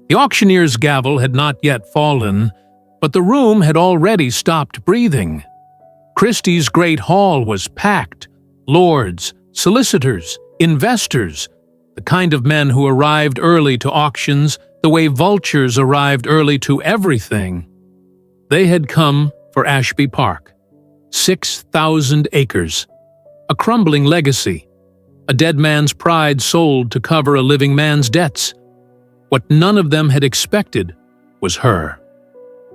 The auctioneer's gavel had not yet fallen, but the room had already stopped breathing. Christie's great hall was packed. Lords, solicitors, investors, the kind of men who arrived early to auctions the way vultures arrived early to everything. They had come for Ashby Park. 6,000 acres. A crumbling legacy. A dead man's pride sold to cover a living man's debts. What none of them had expected was her.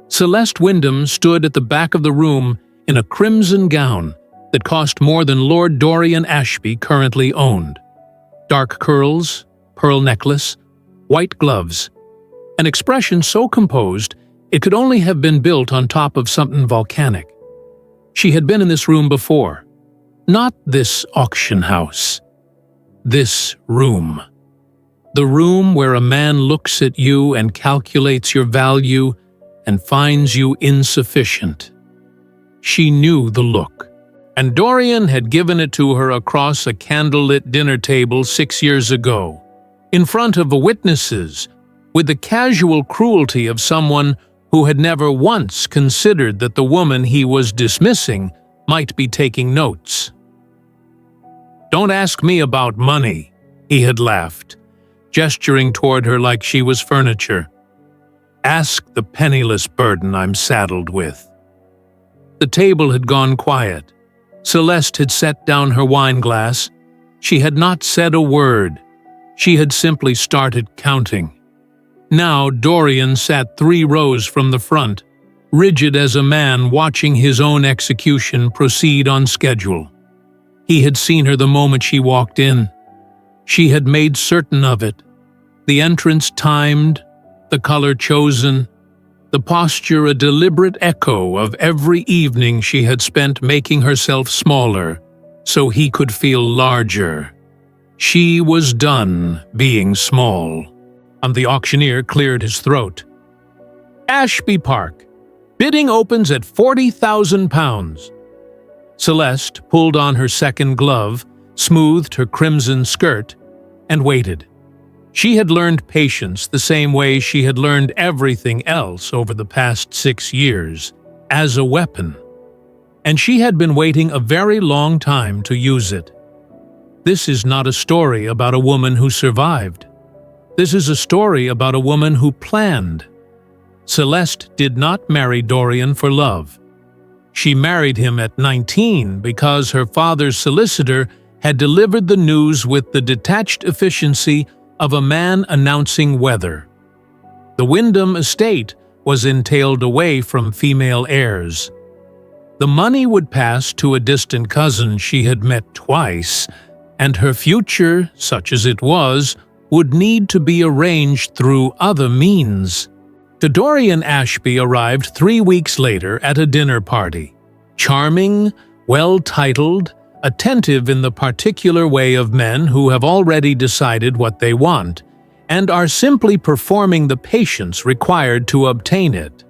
Celeste Wyndham stood at the back of the room in a crimson gown that cost more than Lord Dorian Ashby currently owned. Dark curls, pearl necklace, white gloves. An expression so composed it could only have been built on top of something volcanic. She had been in this room before. Not this auction house. This room. The room where a man looks at you and calculates your value and finds you insufficient. She knew the look, and Dorian had given it to her across a candlelit dinner table 6 years ago, in front of the witnesses, with the casual cruelty of someone who had never once considered that the woman he was dismissing might be taking notes. "Don't ask me about money," he had laughed, gesturing toward her like she was furniture. "Ask the penniless burden I'm saddled with." The table had gone quiet. Celeste had set down her wine glass. She had not said a word. She had simply started counting. Now Dorian sat 3 rows from the front, rigid as a man watching his own execution proceed on schedule. He had seen her the moment she walked in. She had made certain of it. The entrance timed, the color chosen, the posture a deliberate echo of every evening she had spent making herself smaller so he could feel larger. She was done being small. And the auctioneer cleared his throat. "Ashby Park. Bidding opens at £40,000. Celeste pulled on her second glove, smoothed her crimson skirt, and waited. She had learned patience the same way she had learned everything else over the past 6 years, as a weapon. And she had been waiting a very long time to use it. This is not a story about a woman who survived. This is a story about a woman who planned. Celeste did not marry Dorian for love. She married him at 19 because her father's solicitor had delivered the news with the detached efficiency of a man announcing weather. The Wyndham estate was entailed away from female heirs. The money would pass to a distant cousin she had met twice, and her future, such as it was, would need to be arranged through other means. Dorian Ashby arrived 3 weeks later at a dinner party. Charming, well-titled, attentive in the particular way of men who have already decided what they want, and are simply performing the patience required to obtain it.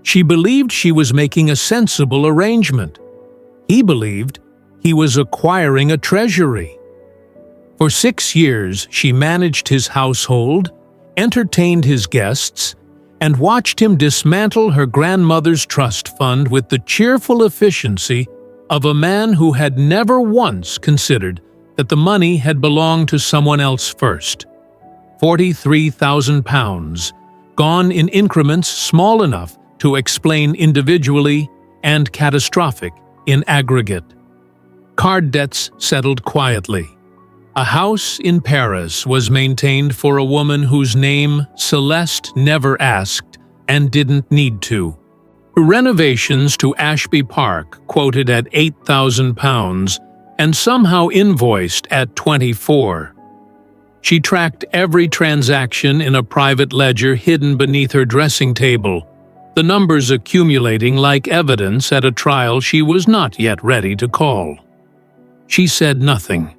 She believed she was making a sensible arrangement. He believed he was acquiring a treasury. For 6 years, she managed his household, entertained his guests, and watched him dismantle her grandmother's trust fund with the cheerful efficiency of a man who had never once considered that the money had belonged to someone else first. £43,000, gone in increments small enough to explain individually and catastrophic in aggregate. Card debts settled quietly. A house in Paris was maintained for a woman whose name Celeste never asked and didn't need to. Renovations to Ashby Park quoted at £8,000 and somehow invoiced at $24,000. She tracked every transaction in a private ledger hidden beneath her dressing table, the numbers accumulating like evidence at a trial she was not yet ready to call. She said nothing.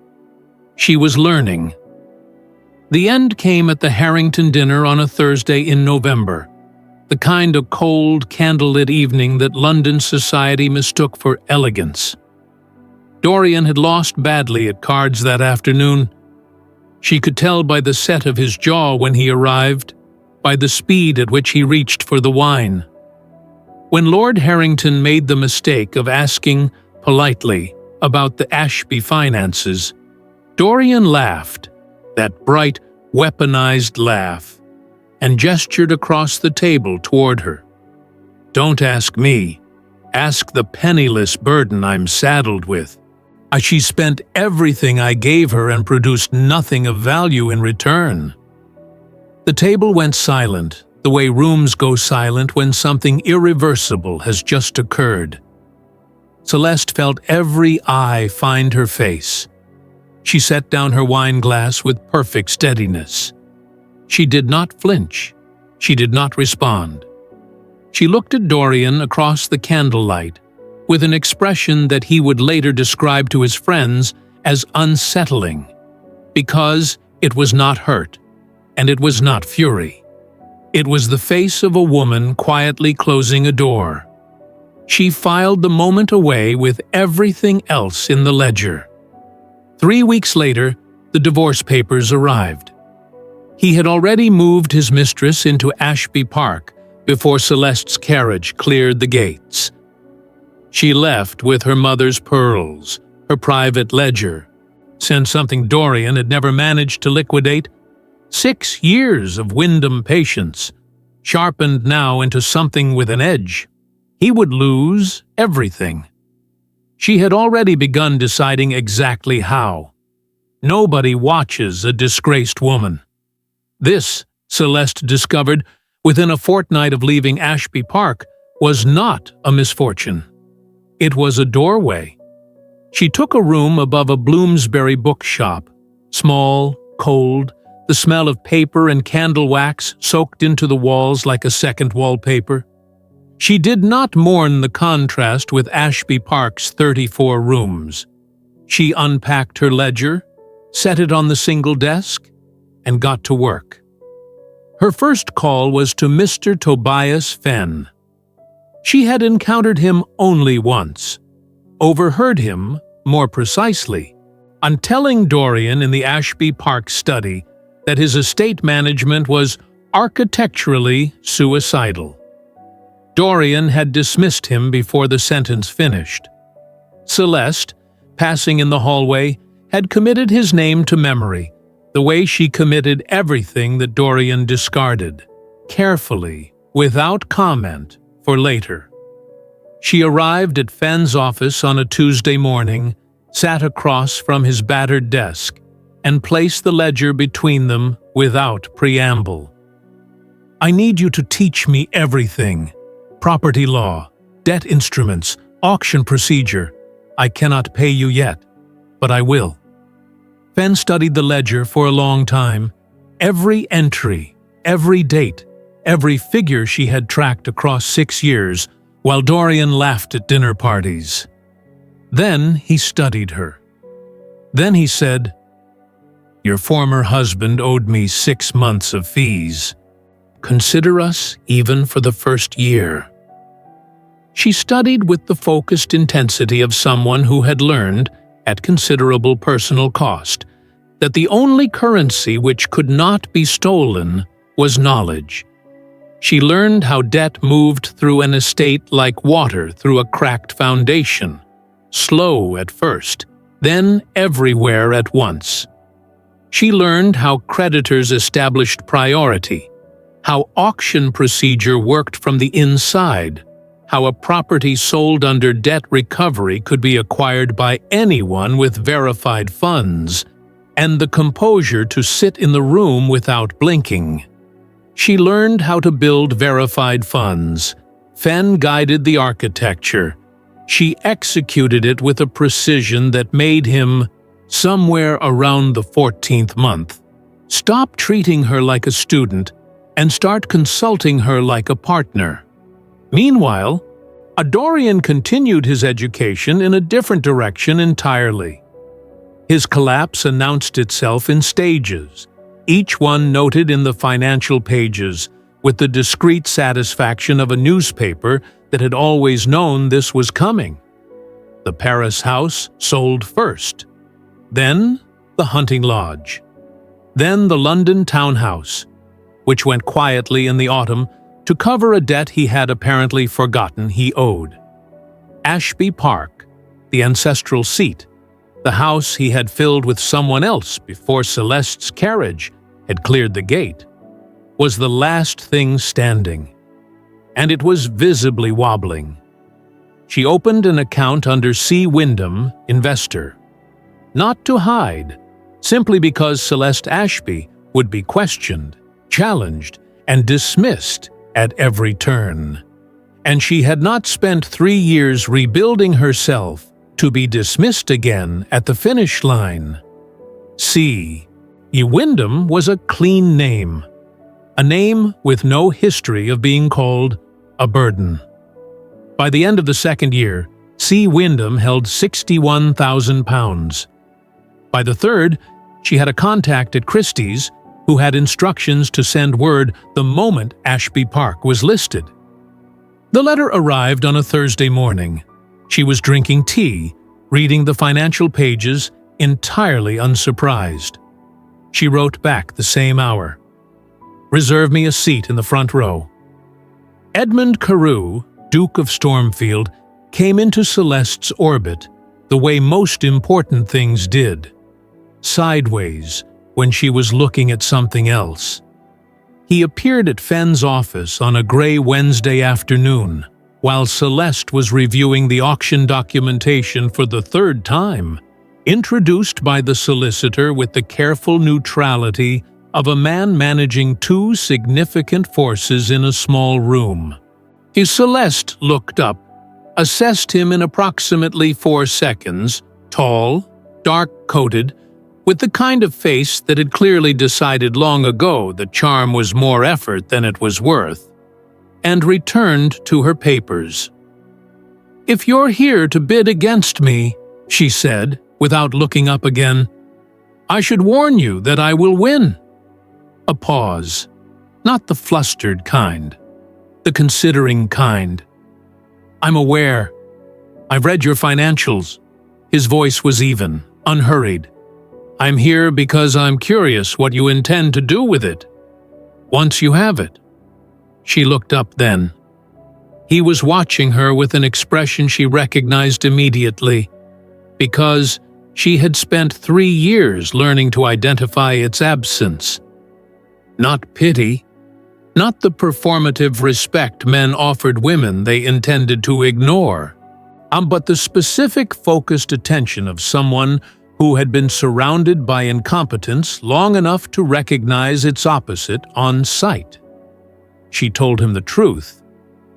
She was learning. The end came at the Harrington dinner on a Thursday in November, the kind of cold, candlelit evening that London society mistook for elegance. Dorian had lost badly at cards that afternoon. She could tell by the set of his jaw when he arrived. by the speed at which he reached for the wine. When Lord Harrington made the mistake of asking politely about the Ashby finances, Dorian laughed, that bright, weaponized laugh, and gestured across the table toward her. "Don't ask me. Ask the penniless burden I'm saddled with. She spent everything I gave her and produced nothing of value in return." The table went silent, the way rooms go silent when something irreversible has just occurred. Celeste felt every eye find her face. She set down her wine glass with perfect steadiness. She did not flinch. She did not respond. She looked at Dorian across the candlelight with an expression that he would later describe to his friends as unsettling, because it was not hurt, and it was not fury. It was the face of a woman quietly closing a door. She filed the moment away with everything else in the ledger. 3 weeks later, the divorce papers arrived. He had already moved his mistress into Ashby Park before Celeste's carriage cleared the gates. She left with her mother's pearls, her private ledger, sent something Dorian had never managed to liquidate. 6 years of Wyndham patience, sharpened now into something with an edge. He would lose everything. She had already begun deciding exactly how. Nobody watches a disgraced woman. This, Celeste discovered within a fortnight of leaving Ashby Park, was not a misfortune. It was a doorway. She took a room above a Bloomsbury bookshop, small, cold, the smell of paper and candle wax soaked into the walls like a second wallpaper. She did not mourn the contrast with Ashby Park's 34 rooms. She unpacked her ledger, set it on the single desk, and got to work. Her first call was to Mr. Tobias Fenn. She had encountered him only once, overheard him, more precisely, on telling Dorian in the Ashby Park study that his estate management was architecturally suicidal. Dorian had dismissed him before the sentence finished. Celeste, passing in the hallway, had committed his name to memory, the way she committed everything that Dorian discarded, carefully, without comment, for later. She arrived at Fenn's office on a Tuesday morning, sat across from his battered desk, and placed the ledger between them without preamble. "I need you to teach me everything. Property law, debt instruments, auction procedure. I cannot pay you yet, but I will." Fenn studied the ledger for a long time. Every entry, every date, every figure she had tracked across 6 years, while Dorian laughed at dinner parties. Then he studied her. Then he said, "Your former husband owed me 6 months of fees. Consider us even for the first year." She studied with the focused intensity of someone who had learned, at considerable personal cost, that the only currency which could not be stolen was knowledge. She learned how debt moved through an estate like water through a cracked foundation, slow at first, then everywhere at once. She learned how creditors established priority, how auction procedure worked from the inside, how a property sold under debt recovery could be acquired by anyone with verified funds, and the composure to sit in the room without blinking. She learned how to build verified funds. Fenn guided the architecture. She executed it with a precision that made him, somewhere around the 14th month, stop treating her like a student and start consulting her like a partner. Meanwhile, Dorian continued his education in a different direction entirely. His collapse announced itself in stages, each one noted in the financial pages, with the discreet satisfaction of a newspaper that had always known this was coming. The Paris house sold first, then the hunting lodge, then the London townhouse, which went quietly in the autumn to cover a debt he had apparently forgotten he owed. Ashby Park, the ancestral seat, the house he had filled with someone else before Celeste's carriage had cleared the gate, was the last thing standing, and it was visibly wobbling. She opened an account under C. Wyndham, investor, not to hide, simply because Celeste Ashby would be questioned, challenged, and dismissed at every turn. And she had not spent 3 years rebuilding herself to be dismissed again at the finish line. C. E. Wyndham was a clean name, a name with no history of being called a burden. By the end of the second year, C. Wyndham held £61,000. By the third, she had a contact at Christie's who had instructions to send word the moment Ashby Park was listed. The letter arrived on a Thursday morning. She was drinking tea, reading the financial pages, entirely unsurprised. She wrote back the same hour, "Reserve me a seat in the front row." Edmund Carew, Duke of Stormfield, came into Celeste's orbit the way most important things did, sideways when she was looking at something else. He appeared at Fenn's office on a gray Wednesday afternoon, while Celeste was reviewing the auction documentation for the third time, introduced by the solicitor with the careful neutrality of a man managing 2 significant forces in a small room. Celeste looked up, assessed him in approximately 4 seconds, tall, dark-coated, with the kind of face that had clearly decided long ago that charm was more effort than it was worth, and returned to her papers. "If you're here to bid against me," she said, without looking up again, "I should warn you that I will win." A pause, not the flustered kind, the considering kind. "I'm aware. I've read your financials." His voice was even, unhurried. "I'm here because I'm curious what you intend to do with it, once you have it." She looked up then. He was watching her with an expression she recognized immediately, because she had spent 3 years learning to identify its absence. Not pity, not the performative respect men offered women they intended to ignore, but the specific focused attention of someone who had been surrounded by incompetence long enough to recognize its opposite on sight. She told him the truth,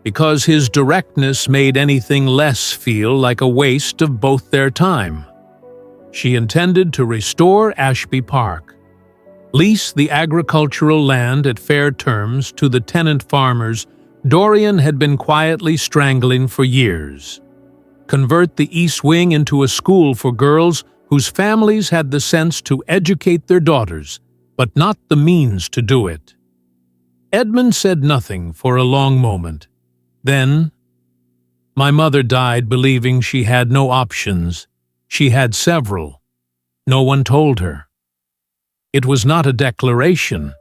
because his directness made anything less feel like a waste of both their time. She intended to restore Ashby Park, lease the agricultural land at fair terms to the tenant farmers Dorian had been quietly strangling for years, convert the East Wing into a school for girls whose families had the sense to educate their daughters, but not the means to do it. Edmund said nothing for a long moment. Then, "My mother died believing she had no options. She had several. No one told her." It was not a declaration.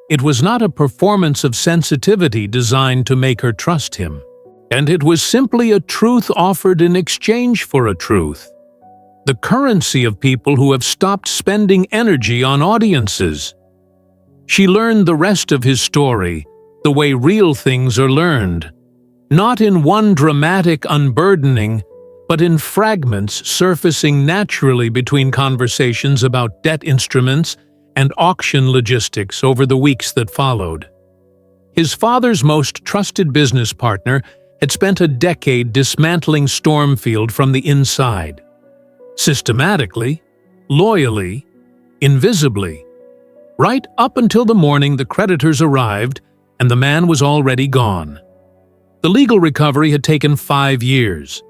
It was not a performance of sensitivity designed to make her trust him. And it was simply a truth offered in exchange for a truth. The currency of people who have stopped spending energy on audiences. She learned the rest of his story the way real things are learned, not in one dramatic unburdening, but in fragments surfacing naturally between conversations about debt instruments and auction logistics over the weeks that followed. His father's most trusted business partner had spent a decade dismantling Stormfield from the inside. Systematically, loyally, invisibly, right up until the morning the creditors arrived and the man was already gone. The legal recovery had taken 5 years.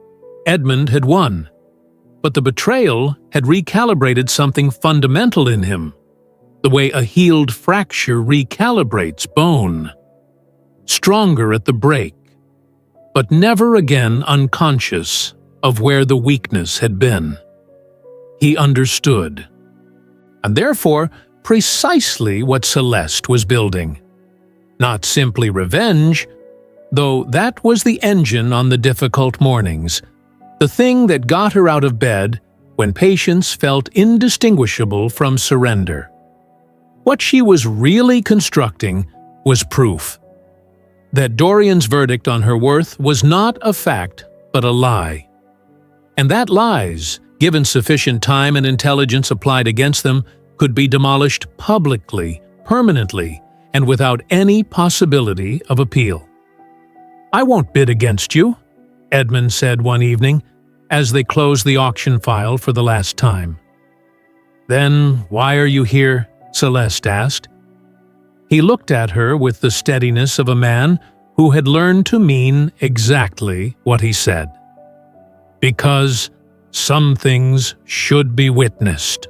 Edmund had won, but the betrayal had recalibrated something fundamental in him, the way a healed fracture recalibrates bone. Stronger at the break, but never again unconscious of where the weakness had been. He understood. And therefore, precisely what Celeste was building. Not simply revenge, though that was the engine on the difficult mornings, the thing that got her out of bed when patience felt indistinguishable from surrender. What she was really constructing was proof that Dorian's verdict on her worth was not a fact but a lie. And that lies, given sufficient time and intelligence applied against them, could be demolished publicly, permanently, and without any possibility of appeal. "I won't bid against you," Edmund said one evening, as they closed the auction file for the last time. "Then why are you here?" Celeste asked. He looked at her with the steadiness of a man who had learned to mean exactly what he said. "Because some things should be witnessed."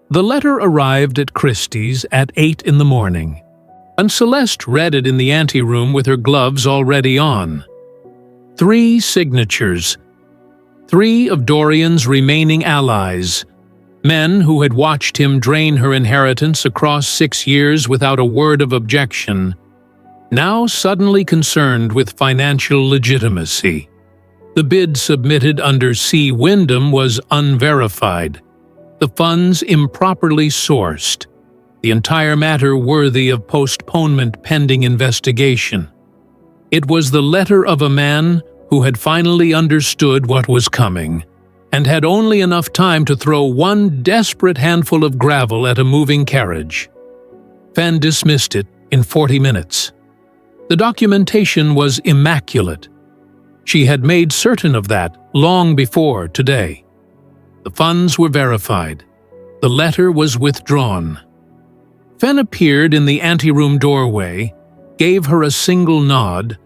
The letter arrived at Christie's at 8 in the morning, and Celeste read it in the anteroom with her gloves already on. 3 signatures. 3 of Dorian's remaining allies, men who had watched him drain her inheritance across 6 years without a word of objection, now suddenly concerned with financial legitimacy. The bid submitted under C. Wyndham was unverified, the funds improperly sourced, the entire matter worthy of postponement pending investigation. It was the letter of a man who had finally understood what was coming, and had only enough time to throw one desperate handful of gravel at a moving carriage. Fan dismissed it in 40 minutes. The documentation was immaculate. She had made certain of that long before today. The funds were verified. The letter was withdrawn. Fen appeared in the anteroom doorway, gave her a single nod,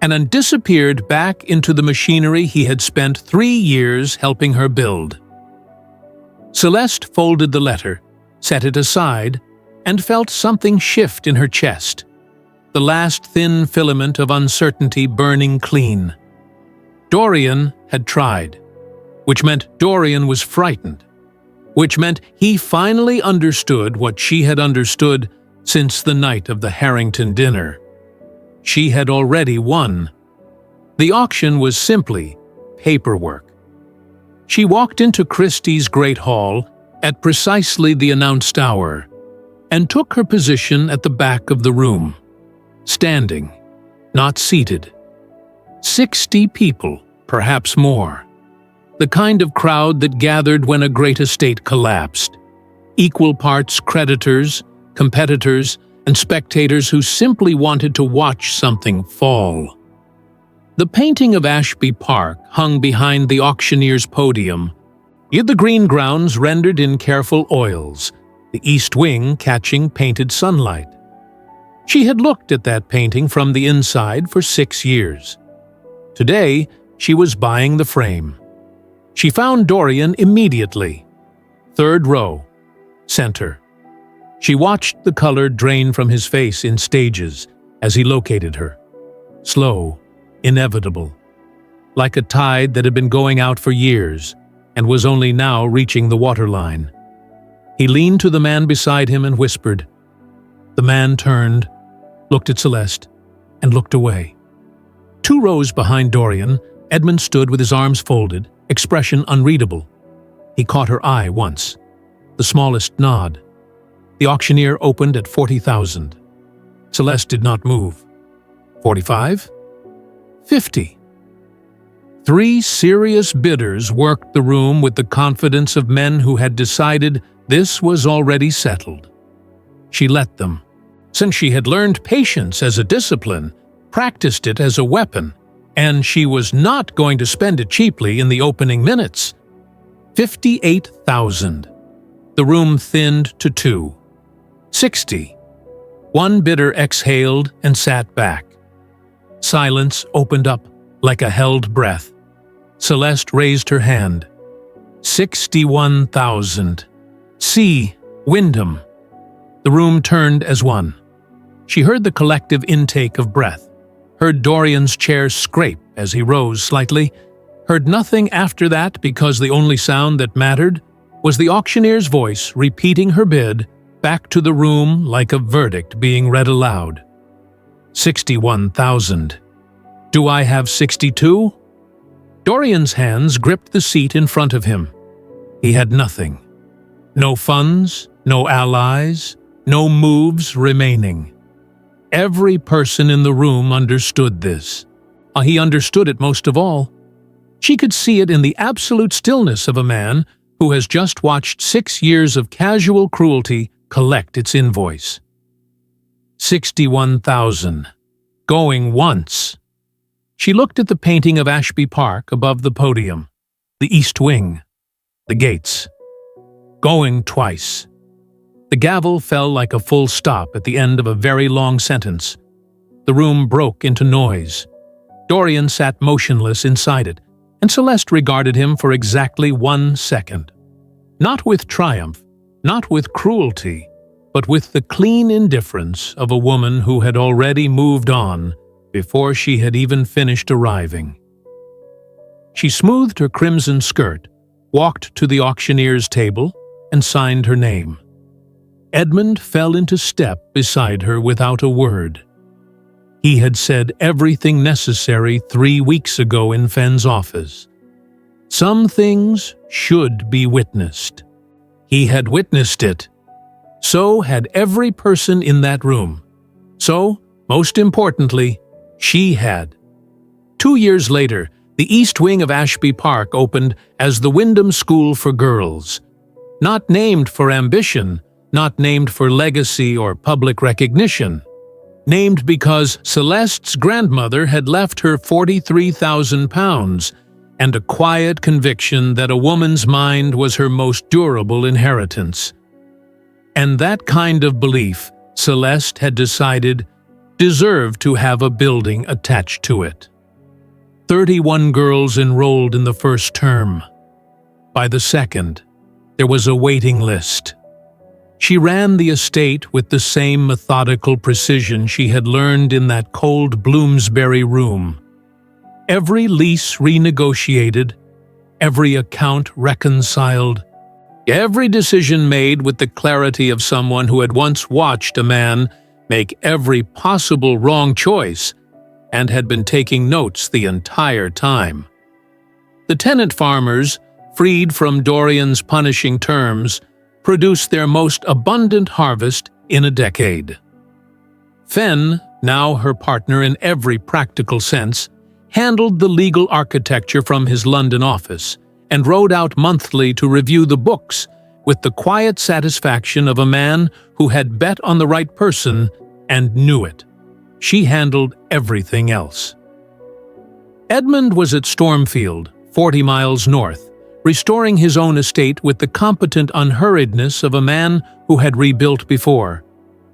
and then disappeared back into the machinery he had spent 3 years helping her build. Celeste folded the letter, set it aside, and felt something shift in her chest, the last thin filament of uncertainty burning clean. Dorian had tried, which meant Dorian was frightened, which meant he finally understood what she had understood since the night of the Harrington dinner. She had already won. The auction was simply paperwork. She walked into Christie's great hall at precisely the announced hour and took her position at the back of the room, standing, not seated. 60 people, perhaps more. The kind of crowd that gathered when a great estate collapsed. Equal parts creditors, competitors, and spectators who simply wanted to watch something fall. The painting of Ashby Park hung behind the auctioneer's podium, yet the green grounds rendered in careful oils, the east wing catching painted sunlight. She had looked at that painting from the inside for 6 years. Today, she was buying the frame. She found Dorian immediately. 3rd row, center. She watched the color drain from his face in stages as he located her. Slow, inevitable, like a tide that had been going out for years and was only now reaching the waterline. He leaned to the man beside him and whispered. The man turned, looked at Celeste, and looked away. 2 rows behind Dorian, Edmund stood with his arms folded, expression unreadable. He caught her eye once, the smallest nod. The auctioneer opened at 40,000. Celeste did not move. 45? 50. 3 serious bidders worked the room with the confidence of men who had decided this was already settled. She let them, since she had learned patience as a discipline, practiced it as a weapon, and she was not going to spend it cheaply in the opening minutes. 58,000. The room thinned to 2. 60. One bidder exhaled and sat back. Silence opened up like a held breath. Celeste raised her hand. 61,000. C. Wyndham. The room turned as one. She heard the collective intake of breath, heard Dorian's chair scrape as he rose slightly, heard nothing after that because the only sound that mattered was the auctioneer's voice repeating her bid back to the room like a verdict being read aloud. 61,000. Do I have 62? Dorian's hands gripped the seat in front of him. He had nothing. No funds, no allies, no moves remaining. Every person in the room understood this. He understood it most of all. She could see it in the absolute stillness of a man who has just watched 6 years of casual cruelty collect its invoice. 61,000. Going once. She looked at the painting of Ashby Park above the podium, the east wing, the gates. Going twice. The gavel fell like a full stop at the end of a very long sentence. The room broke into noise. Dorian sat motionless inside it, and Celeste regarded him for exactly 1 second. Not with triumph, not with cruelty, but with the clean indifference of a woman who had already moved on before she had even finished arriving. She smoothed her crimson skirt, walked to the auctioneer's table, and signed her name. Edmund fell into step beside her without a word. He had said everything necessary 3 weeks ago in Fenn's office. Some things should be witnessed. He had witnessed it. So had every person in that room. So, most importantly, she had. 2 years later, the east wing of Ashby Park opened as the Wyndham School for Girls. Not named for ambition, not named for legacy or public recognition. Named because Celeste's grandmother had left her £43,000 and a quiet conviction that a woman's mind was her most durable inheritance. And that kind of belief, Celeste had decided, deserved to have a building attached to it. 31 girls enrolled in the first term. By the second, there was a waiting list. She ran the estate with the same methodical precision she had learned in that cold Bloomsbury room. Every lease renegotiated, every account reconciled, every decision made with the clarity of someone who had once watched a man make every possible wrong choice and had been taking notes the entire time. The tenant farmers, freed from Dorian's punishing terms, produced their most abundant harvest in a decade. Fenn, now her partner in every practical sense, handled the legal architecture from his London office and rode out monthly to review the books with the quiet satisfaction of a man who had bet on the right person and knew it. She handled everything else. Edmund was at Stormfield, 40 miles north, restoring his own estate with the competent unhurriedness of a man who had rebuilt before,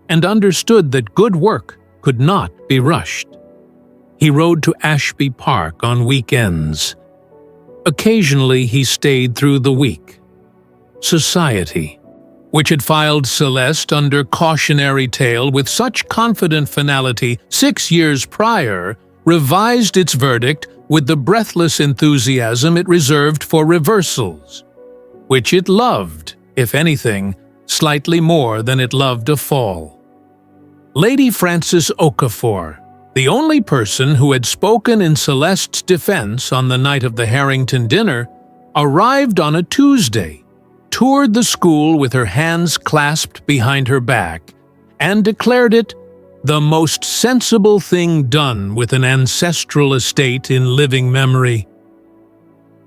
and understood that good work could not be rushed. He rode to Ashby Park on weekends. Occasionally he stayed through the week. Society, which had filed Celeste under cautionary tale with such confident finality 6 years prior, revised its verdict with the breathless enthusiasm it reserved for reversals, which it loved, if anything, slightly more than it loved a fall. Lady Frances Okafor, the only person who had spoken in Celeste's defense on the night of the Harrington dinner, arrived on a Tuesday, toured the school with her hands clasped behind her back, and declared it the most sensible thing done with an ancestral estate in living memory.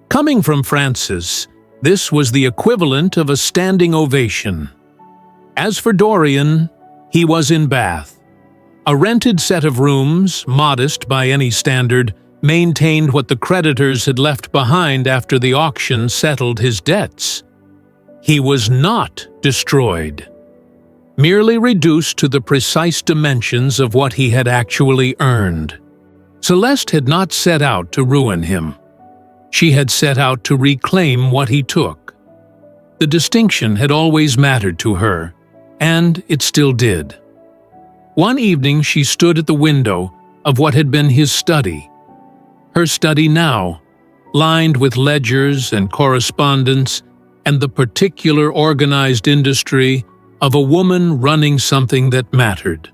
Coming from Frances, this was the equivalent of a standing ovation. As for Dorian, he was in Bath. A rented set of rooms, modest by any standard, maintained what the creditors had left behind after the auction settled his debts. He was not destroyed, merely reduced to the precise dimensions of what he had actually earned. Celeste had not set out to ruin him. She had set out to reclaim what he took. The distinction had always mattered to her, and it still did. One evening she stood at the window of what had been his study. Her study now, lined with ledgers and correspondence and the particular organized industry of a woman running something that mattered,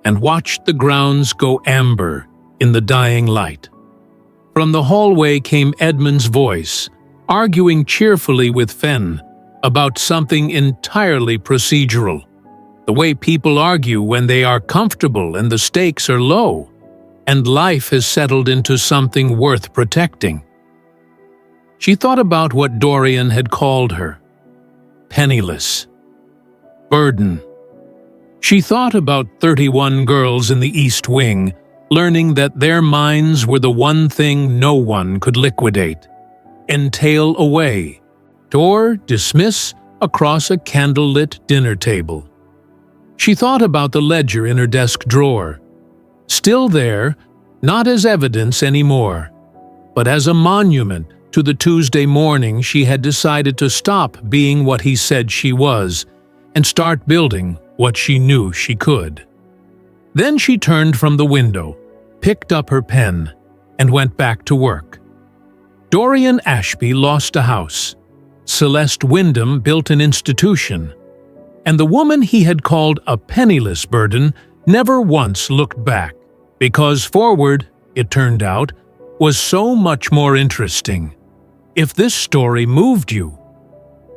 and watched the grounds go amber in the dying light. From the hallway came Edmund's voice, arguing cheerfully with Fenn about something entirely procedural, the way people argue when they are comfortable and the stakes are low, and life has settled into something worth protecting. She thought about what Dorian had called her: penniless, burden. She thought about 31 girls in the East Wing, learning that their minds were the one thing no one could liquidate, entail away, or dismiss across a candlelit dinner table. She thought about the ledger in her desk drawer, still there, not as evidence anymore, but as a monument to the Tuesday morning she had decided to stop being what he said she was and start building what she knew she could. Then she turned from the window, picked up her pen, and went back to work. Dorian Ashby lost a house. Celeste Wyndham built an institution. And the woman he had called a penniless burden never once looked back, because forward, it turned out, was so much more interesting. If this story moved you,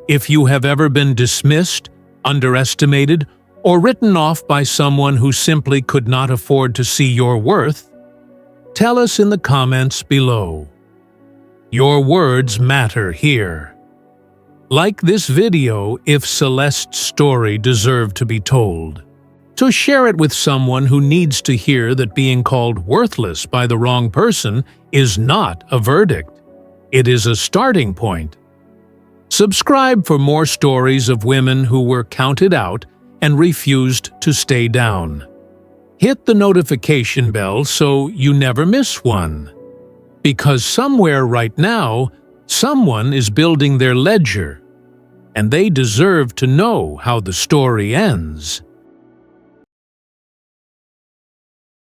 if you have ever been dismissed, underestimated, or written off by someone who simply could not afford to see your worth, tell us in the comments below. Your words matter here. Like this video if Celeste's story deserved to be told. So share it with someone who needs to hear that being called worthless by the wrong person is not a verdict. It is a starting point. Subscribe for more stories of women who were counted out and refused to stay down. Hit the notification bell so you never miss one. Because somewhere right now, someone is building their ledger, and they deserve to know how the story ends.